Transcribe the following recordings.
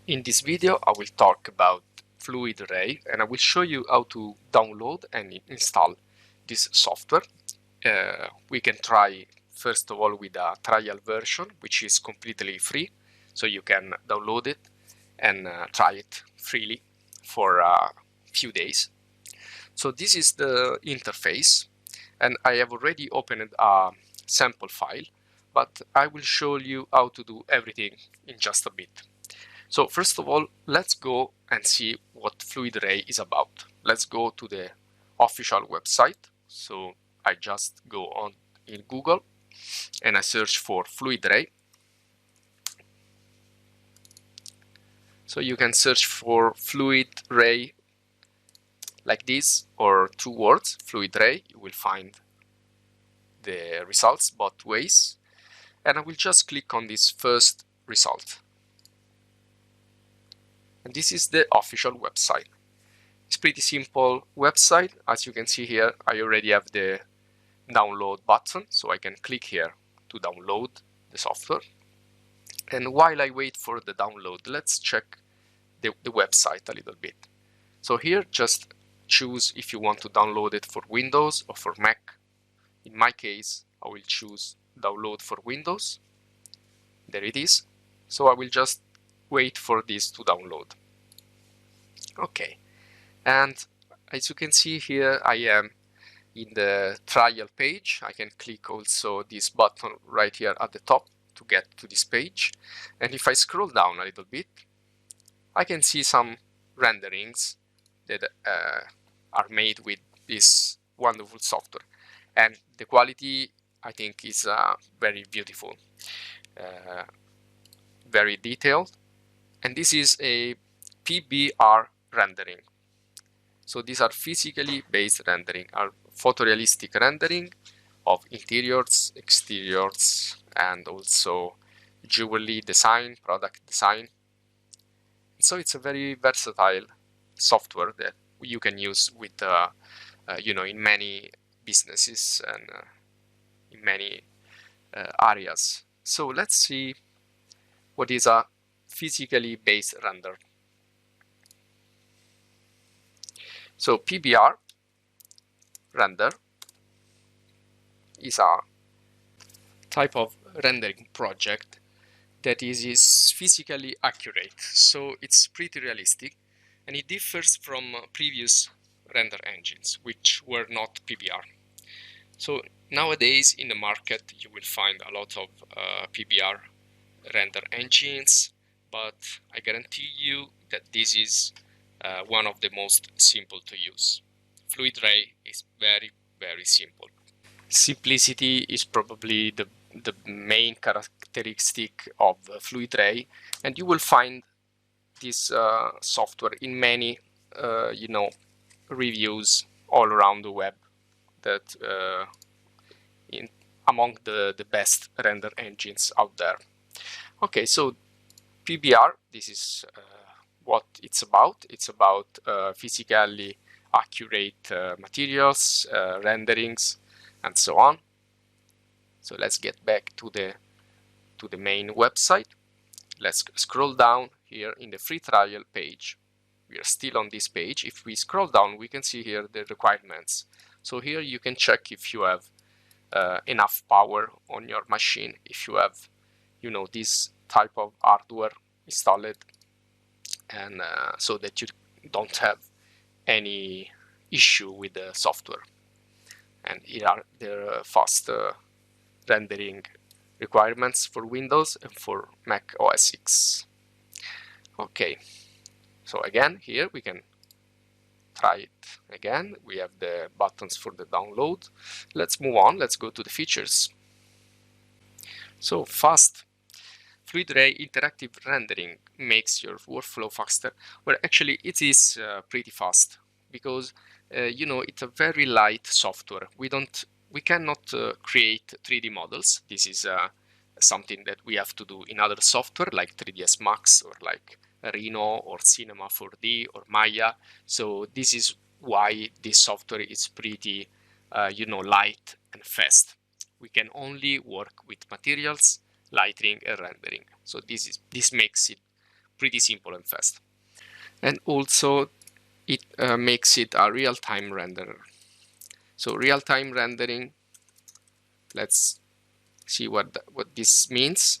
In this video, I will talk about FluidRay and I will show you how to download and install this software. We can try first of all with a trial version, which is completely free, so you can download it and try it freely for a few days. So this is the interface, and I have already opened a sample file, but I will show you how to do everything in just a bit. So first of all, let's go and see what FluidRay is about. Let's go to the official website. So I just go on in Google and I search for FluidRay. So you can search for FluidRay like this, or two words, FluidRay. You will find the results both ways. And I will just click on this first result. And this is the official website. It's pretty simple website. As you can see here, I already have the download button, so I can click here to download the software. And while I wait for the download, let's check the website a little bit. So here, just choose if you want to download it for Windows or for Mac. In my case, I will choose download for Windows. There it is. So I will just wait for this to download. Okay, and as you can see here, I am in the trial page. I can click also this button right here at the top to get to this page. And if I scroll down a little bit, I can see some renderings that are made with this wonderful software. And the quality, I think, is very beautiful, very detailed. And this is a PBR rendering. So these are physically based rendering, are photorealistic rendering of interiors, exteriors, and also jewelry design, product design. So it's a very versatile software that you can use with, in many businesses and in many areas. So let's see what is a physically based render. So PBR render is a type of rendering project that is physically accurate. So it's pretty realistic, and it differs from previous render engines, which were not PBR. So nowadays in the market, you will find a lot of PBR render engines, but I guarantee you that this is one of the most simple to use. FluidRay is very, very simple. Simplicity is probably the main characteristic of FluidRay, and you will find this software in many reviews all around the web that among the best render engines out there. Okay, so PBR, this is what it's about. It's about physically accurate materials, renderings, and so on. So let's get back to the main website. Let's scroll down here in the free trial page. We are still on this page. If we scroll down, we can see here the requirements. So here you can check if you have enough power on your machine, if you have, this type of hardware installed, and so that you don't have any issue with the software. And here are the fast rendering requirements for Windows and for Mac OS X. Okay, so again, here we can try it again. We have the buttons for the download. Let's move on. Let's go to the features. So fast FluidRay interactive rendering makes your workflow faster. Well, actually, it is pretty fast because it's a very light software. We cannot create 3D models. This is something that we have to do in other software like 3ds Max or like Rhino or Cinema 4D or Maya. So this is why this software is pretty light and fast. We can only work with materials, lighting, and rendering. So this makes it pretty simple and fast. And also it makes it a real-time renderer. So real-time rendering, let's see what this means.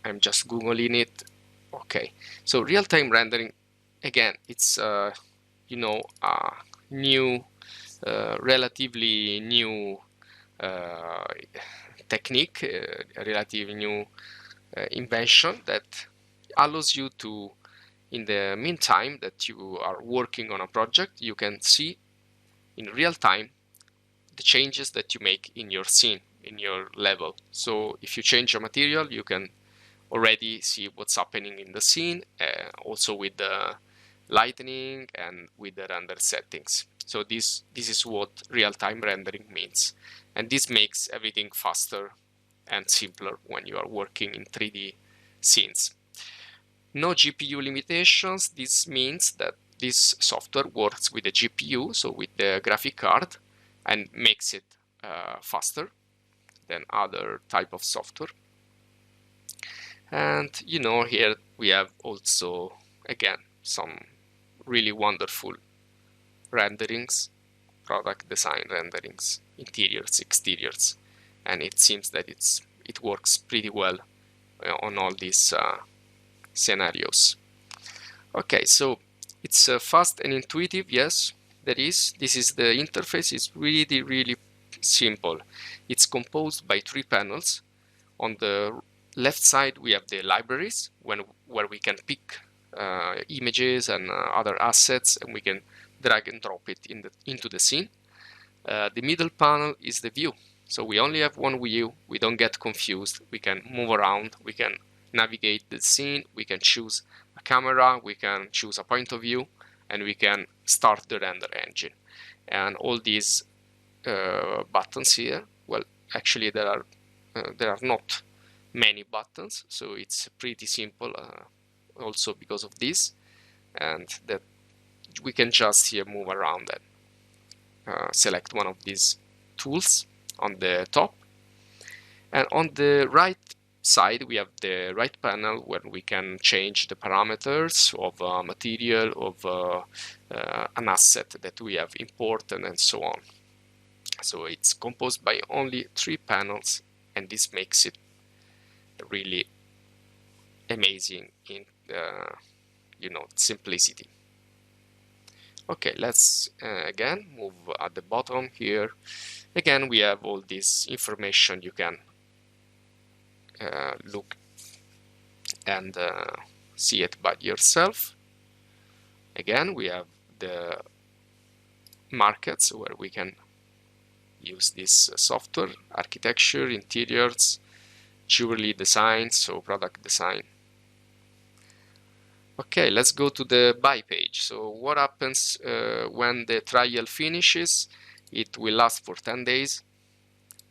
I'm just googling it. Okay, so real-time rendering, again, it's you know, a new relatively new technique, a relatively new invention that allows you to, in the meantime that you are working on a project, you can see in real time the changes that you make in your scene, in your level. So if you change a material, you can already see what's happening in the scene, also with the lighting and with the render settings. So this is what real-time rendering means, and this makes everything faster and simpler when you are working in 3D scenes. No GPU limitations. This means that this software works with the GPU, so with the graphic card, and makes it faster than other type of software. And you know, here we have also, again, some really wonderful renderings, product design renderings, interiors, exteriors, and it seems that it works pretty well on all these scenarios. Okay, so it's fast and intuitive. Yes, there is. This is the interface. It's really simple. It's composed by 3 panels. On the left side we have the libraries, where we can pick images and other assets, and we can drag and drop it into the scene. The middle panel is the view. So we only have one view. We don't get confused. We can move around. We can navigate the scene. We can choose a camera. We can choose a point of view, and we can start the render engine. And all these buttons here, well, actually there are not many buttons, so it's pretty simple also because of this, and that we can just here move around and select one of these tools on the top. And on the right side we have the right panel, where we can change the parameters of a material, of an asset that we have imported, and so on. So it's composed by only 3 panels, and this makes it really amazing in you know, simplicity. Okay, let's again move at the bottom here. Again, we have all this information. You can look and see it by yourself. Again, we have the markets where we can use this software: architecture, interiors, jewelry design, so product design. Okay, let's go to the buy page. So what happens when the trial finishes? It will last for 10 days,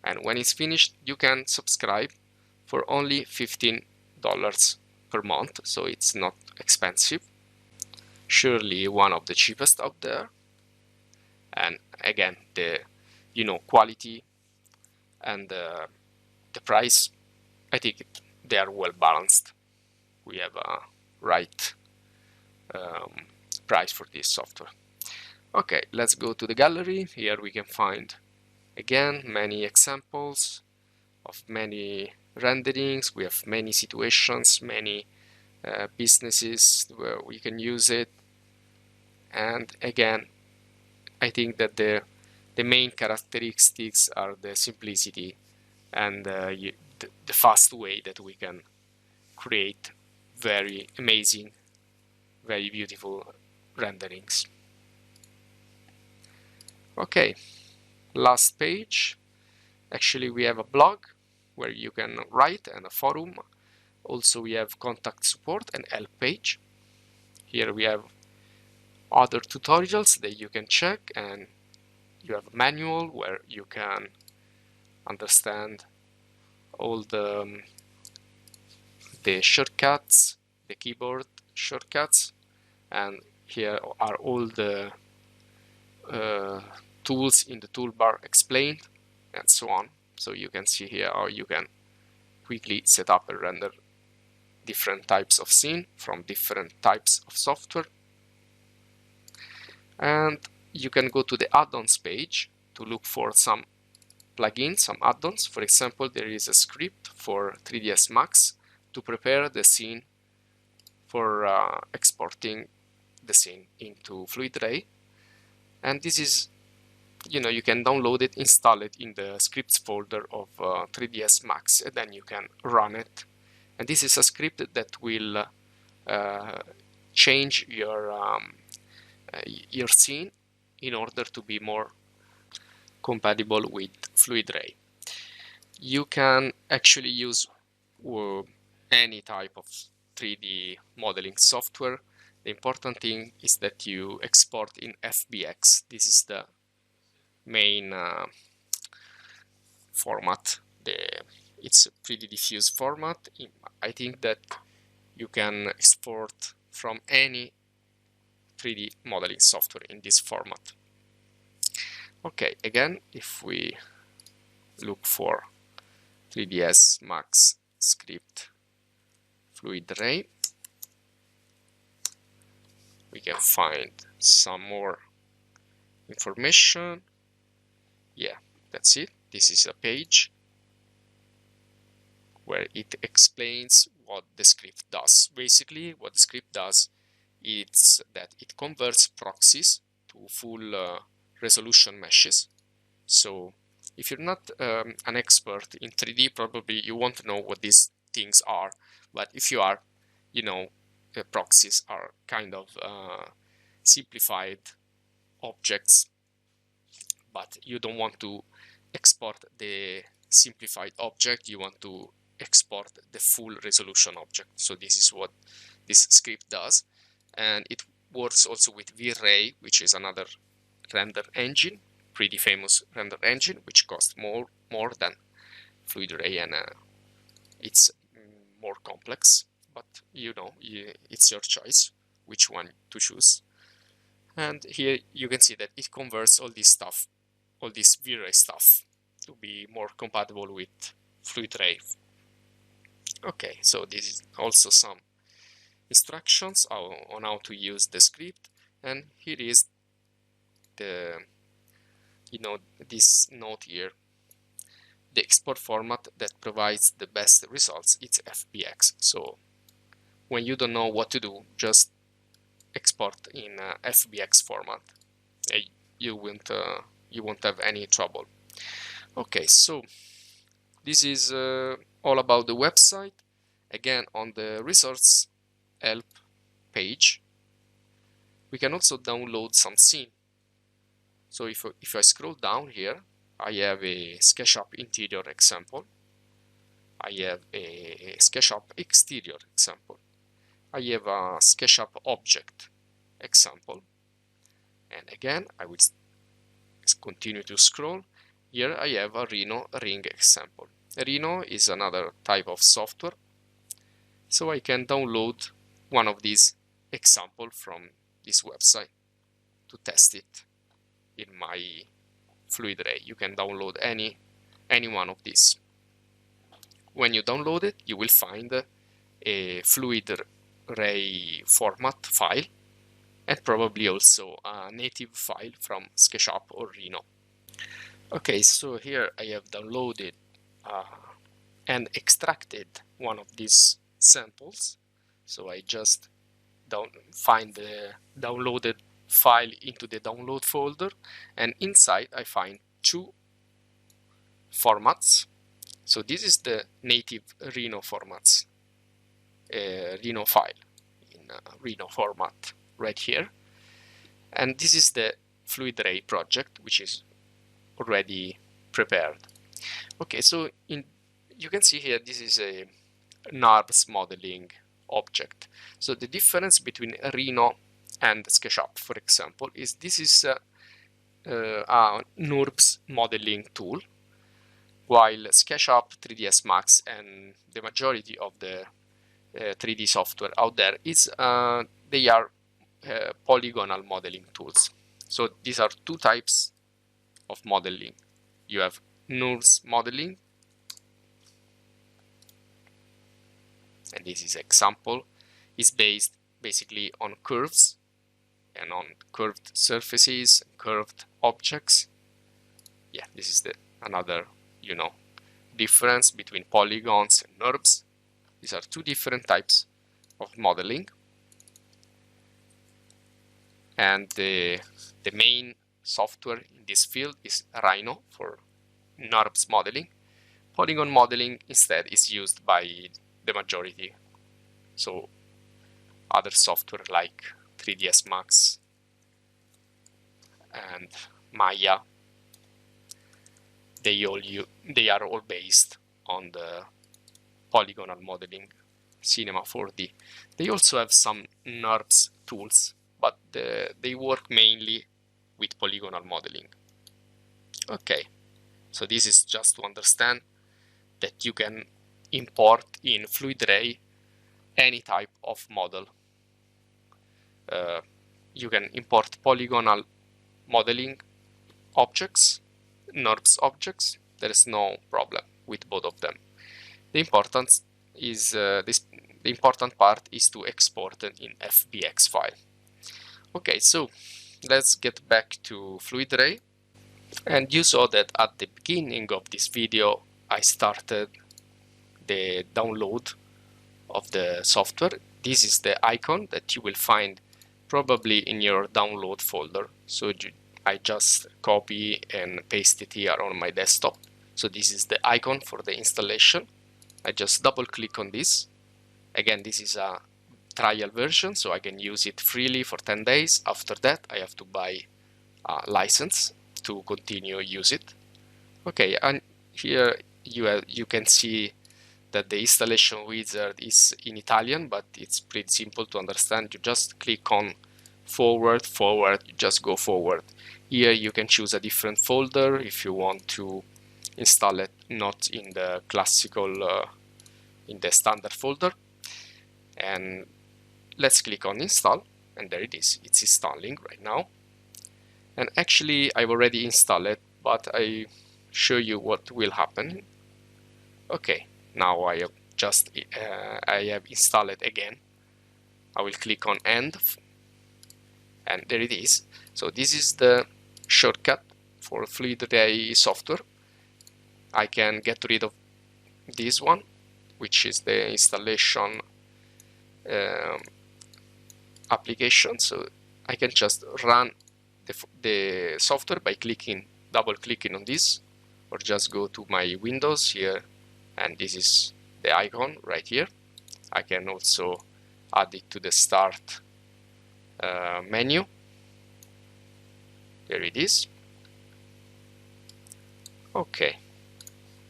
and when it's finished you can subscribe for only $15 per month, so it's not expensive. Surely one of the cheapest out there. And again, the quality and the price, I think they are well balanced. We have a right price for this software. Okay, let's go to the gallery. Here we can find again many examples of many renderings. We have many situations, many businesses where we can use it. And again, I think that the main characteristics are the simplicity and the fast way that we can create very amazing, very beautiful renderings. Okay, last page. Actually, we have a blog where you can write, and a forum. Also, we have contact support and help page. Here we have other tutorials that you can check, and you have a manual where you can understand all the shortcuts, the keyboard shortcuts, and here are all the tools in the toolbar explained, and so on. So you can see here how you can quickly set up a render different types of scene from different types of software. And you can go to the add-ons page to look for some plugins, some add-ons. For example, there is a script for 3ds Max to prepare the scene for exporting the scene into FluidRay. And this is, you can download it, install it in the scripts folder of 3ds Max, and then you can run it. And this is a script that will change your scene in order to be more compatible with FluidRay. You can actually use any type of 3D modeling software. The important thing is that you export in FBX. This is the main format. It's a pretty diffuse format. I think that you can export from any 3D modeling software in this format. Okay, again, if we look for 3ds Max script FluidRay, we can find some more information. Yeah, that's it. This is a page where it explains what the script does. Basically, what the script does is that it converts proxies to full resolution meshes. So if you're not an expert in 3D, probably you won't know what these things are. But if you are, proxies are kind of simplified objects, but you don't want to export the simplified object, you want to export the full resolution object. So this is what this script does. And it works also with V-Ray, which is another render engine, pretty famous render engine, which costs more than FluidRay, and it's more complex, but it's your choice which one to choose. And here you can see that it converts all this stuff, all this V-Ray stuff, to be more compatible with FluidRay. Okay, so this is also some instructions on how to use the script, and here is the this note here. The export format that provides the best results, it's FBX. So when you don't know what to do, just export in FBX format. You won't have any trouble. Okay, so this is all about the website. Again, on the resource help page, we can also download some scene. So if I scroll down here, I have a SketchUp interior example. I have a SketchUp exterior example. I have a SketchUp object example. And again, I will continue to scroll. Here I have a Rhino ring example. Rhino is another type of software. So I can download one of these examples from this website to test it in my FluidRay. You can download any one of these. When you download it, you will find a FluidRay format file, and probably also a native file from SketchUp or Rhino. Okay, so here I have downloaded and extracted one of these samples. So I just find the downloaded file into the download folder, and inside I find two formats. So this is the native Rhino formats, Rhino file in Rhino format right here, and this is the FluidRay project, which is already prepared. Okay, so you can see here this is a NURBS modeling object. So the difference between Rhino and SketchUp, for example, is this is a NURBS modeling tool, while SketchUp, 3ds Max, and the majority of the 3D software out there is they are polygonal modeling tools. So these are two types of modeling. You have NURBS modeling, and this is example, is based basically on curves and on curved surfaces, curved objects. Yeah, this is the another, you know, difference between polygons and NURBS. These are two different types of modeling, and the main software in this field is Rhino for NURBS modeling. Polygon modeling instead is used by the majority. So other software like 3ds Max and Maya, they are all based on the polygonal modeling. Cinema 4D. They also have some NURBS tools, but they work mainly with polygonal modeling. Okay, so this is just to understand that you can import in FluidRay any type of model. You can import polygonal modeling objects, NURBS objects. There is no problem with both of them. The importance is the important part is to export it in FBX file. Okay, so let's get back to FluidRay. And you saw that at the beginning of this video I started the download of the software. This is the icon that you will find probably in your download folder. So I just copy and paste it here on my desktop. So this is the icon for the installation. I just double click on this. Again, this is a trial version, so I can use it freely for 10 days. After that, I have to buy a license to continue use it. Okay, and here you can see that the installation wizard is in Italian, but it's pretty simple to understand. You just click on forward, you just go forward. Here you can choose a different folder if you want to install it not in the classical, in the standard folder. And let's click on install, and there it is. It's installing right now. And actually I've already installed it, but I show you what will happen. Okay, now I have just I have installed it again. I will click on end, and there it is. So this is the shortcut for FluidRay software. I can get rid of this one, which is the installation application. So I can just run the software by double clicking on this, or just go to my Windows here, and this is the icon right here. I can also add it to the start menu. There it is. Okay,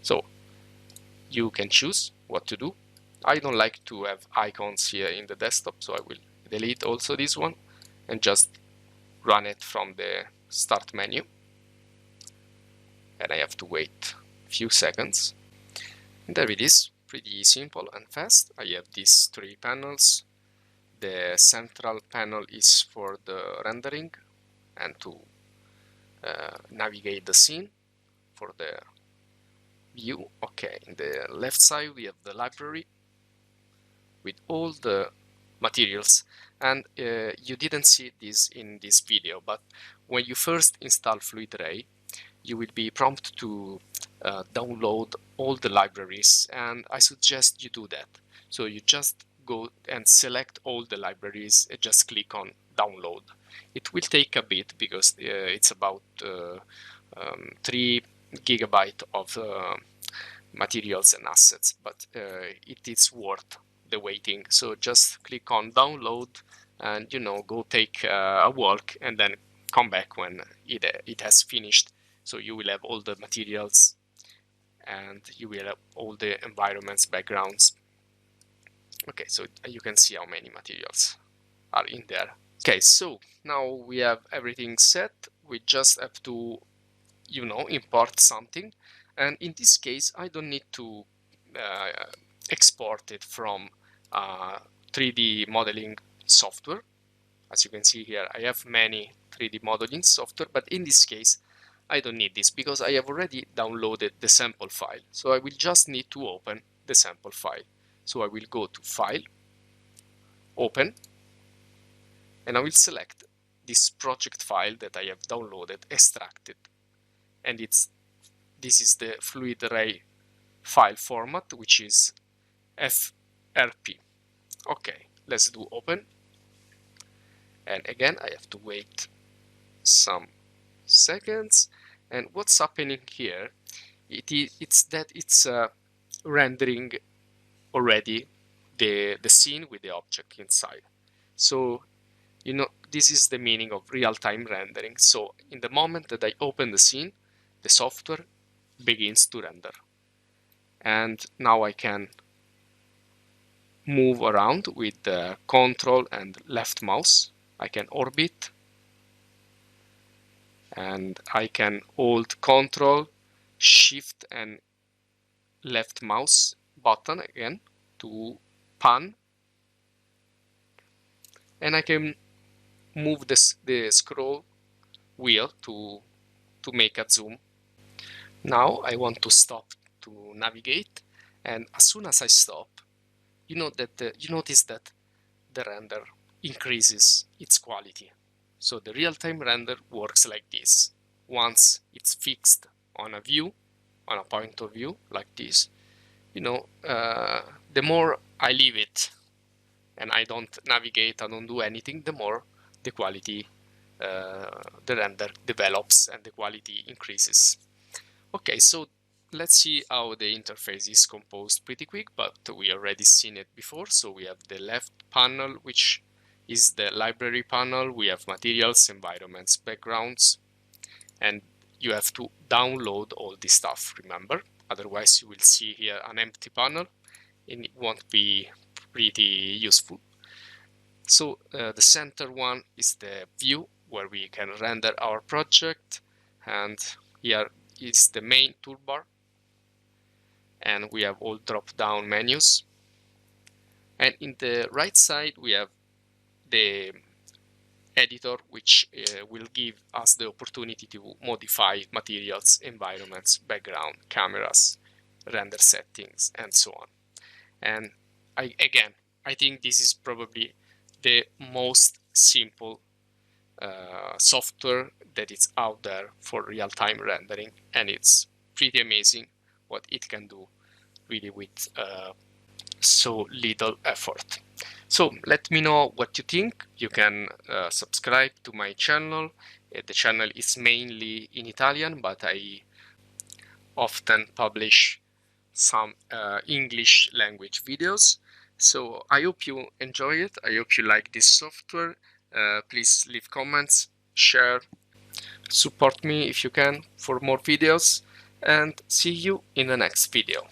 so you can choose what to do. I don't like to have icons here in the desktop, so I will delete also this one and just run it from the start menu. And I have to wait a few seconds. And there it is, pretty simple and fast. I have these three panels. The central panel is for the rendering and to navigate the scene for the view. Okay, in the left side we have the library with all the materials, and you didn't see this in this video, but when you first install FluidRay, you will be prompted to download all the libraries, and I suggest you do that. So you just go and select all the libraries and just click on download. It will take a bit because it's about 3 GB of materials and assets, but it is worth the waiting. So just click on download and go take a walk and then come back when it has finished. So you will have all the materials and you will have all the environments, backgrounds. Okay, so you can see how many materials are in there. Okay, so now we have everything set. We just have to import something, and in this case I don't need to export it from 3D modeling software. As you can see here, I have many 3D modeling software, but in this case I don't need this because I have already downloaded the sample file. So I will just need to open the sample file. So I will go to File, Open, and I will select this project file that I have downloaded, extracted, and this is the FluidRay file format, which is FRP. Okay, let's do Open, and again I have to wait some seconds. And what's happening here, it's rendering already the scene with the object inside. So you know, this is the meaning of real-time rendering. So in the moment that I open the scene, the software begins to render, and now I can move around with the control and left mouse. I can orbit, and I can hold control, shift and left mouse button again to pan, and I can move the scroll wheel to make a zoom. Now I want to stop to navigate, and as soon as I stop, you notice that the render increases its quality. So the real-time render works like this. Once it's fixed on a view, on a point of view like this, the more I leave it and I don't navigate, I don't do anything, the more the quality, the render develops and the quality increases. Okay, so let's see how the interface is composed pretty quick, but we already seen it before. So we have the left panel, which is the library panel. We have materials, environments, backgrounds, and you have to download all this stuff, remember? Otherwise you will see here an empty panel and it won't be pretty useful. So the center one is the view where we can render our project, and here is the main toolbar, and we have all drop-down menus, and in the right side we have the editor, which will give us the opportunity to modify materials, environments, background, cameras, render settings, and so on. And I think this is probably the most simple software that is out there for real-time rendering, and it's pretty amazing what it can do really with so little effort. So let me know what you think. You can subscribe to my channel. The channel is mainly in Italian, but I often publish some English language videos. So I hope you enjoy it. I hope you like this software. Please leave comments, share, support me if you can for more videos, and see you in the next video.